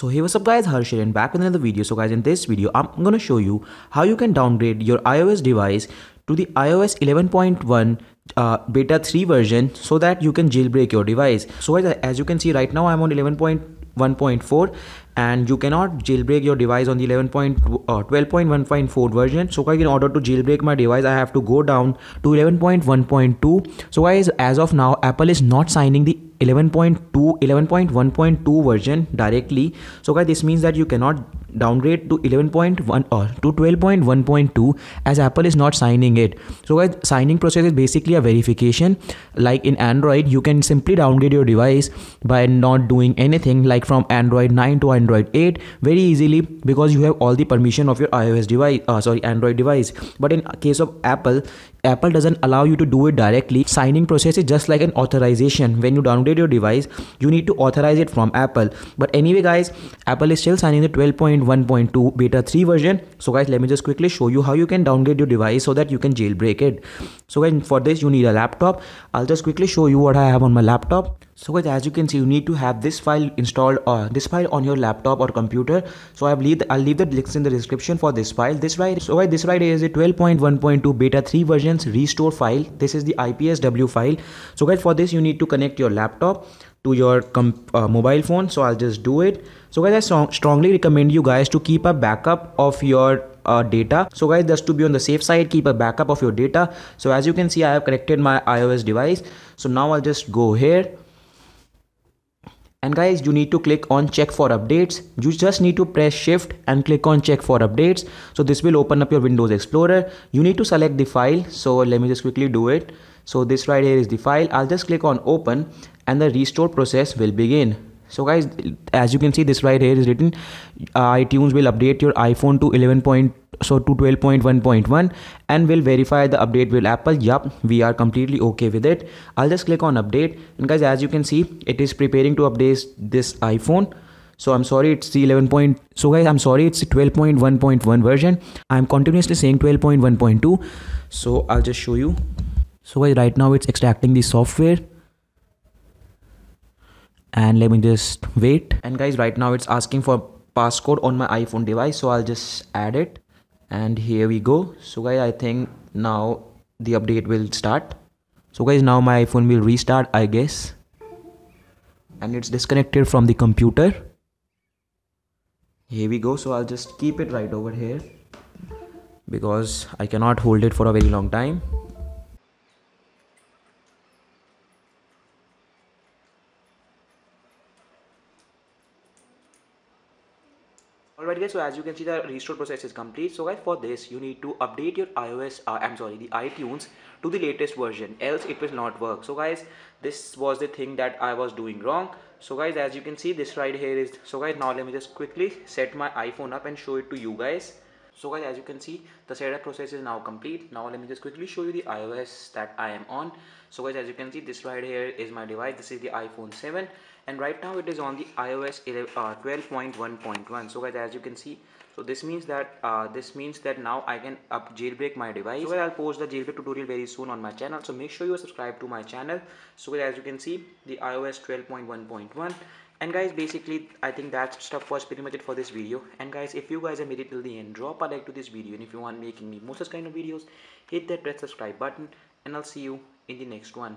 So hey, what's up guys, Harshit and back with another video. So guys, in this video I'm gonna show you how you can downgrade your iOS device to the iOS 11.1 beta 3 version so that you can jailbreak your device. So guys, as you can see right now I'm on 11.1.4 and you cannot jailbreak your device on the 12.1.4 version. So guys, in order to jailbreak my device I have to go down to 11.1.2. so guys, as of now Apple is not signing the 11.1.2 version directly. So guys, this means that you cannot downgrade to 11.1 or to 12.1.2 as Apple is not signing it. So guys, signing process is basically a verification. Like in Android, you can simply downgrade your device by not doing anything, like from Android 9 to Android 8 very easily, because you have all the permission of your iOS device, Android device. But in case of Apple doesn't allow you to do it directly. Signing process is just like an authorization. When you downgrade your device, you need to authorize it from Apple. But anyway guys, Apple is still signing the 12.1.2 beta 3 version. So guys, let me just quickly show you how you can downgrade your device so that you can jailbreak it. So guys, for this you need a laptop. I'll just quickly show you what I have on my laptop. So guys, as you can see, you need to have this file installed, this file on your laptop or computer. So I'll leave the links in the description for this file. This right here is the 12.1.2 beta 3 versions restore file. This is the IPSW file. So guys, for this you need to connect your laptop to your mobile phone. So I'll just do it. So guys, I strongly recommend you guys to keep a backup of your data. So guys, just to be on the safe side, keep a backup of your data. So as you can see, I have connected my iOS device. So now I'll just go here. And guys, you need to click on check for updates. You just need to press shift and click on check for updates. So this will open up your Windows Explorer. You need to select the file. So let me just quickly do it. So this right here is the file. I'll just click on open and the restore process will begin. So guys, as you can see, this right here is written iTunes will update your iPhone to 12.1.1 and will verify the update with Apple. Yup, we are completely okay with it. I'll just click on update, and guys, as you can see, it is preparing to update this iPhone. So I'm sorry, it's the 11. So guys, I'm sorry, it's the 12.1.1 version. I'm continuously saying 12.1.2. So I'll just show you. So guys, right now it's extracting the software. And let me just wait. And guys, right now it's asking for passcode on my iPhone device. So I'll just add it. And here we go. So guys, I think now the update will start. So guys, now my iPhone will restart, I guess. And it's disconnected from the computer. Here we go. So I'll just keep it right over here because I cannot hold it for a very long time. Alright guys, so as you can see, the restore process is complete. So guys, for this you need to update your iOS, the iTunes to the latest version, else it will not work. So guys, this was the thing that I was doing wrong. So guys, as you can see, this right here is, so guys, now let me just quickly set my iPhone up and show it to you guys. So guys, as you can see, the setup process is now complete. Now let me just quickly show you the iOS that I am on. So guys, as you can see, this right here is my device. This is the iPhone 7 and right now it is on the iOS 12.1.1. so guys, as you can see, so this means that now I can jailbreak my device. So guys, I'll post the jailbreak tutorial very soon on my channel, so make sure you subscribe to my channel. So guys, as you can see, the iOS 12.1.1. and guys, basically I think that stuff was pretty much it for this video. And guys, if you guys have made it till the end, drop a like to this video, and if you want making me more such kind of videos, hit that red subscribe button, and I'll see you in the next one.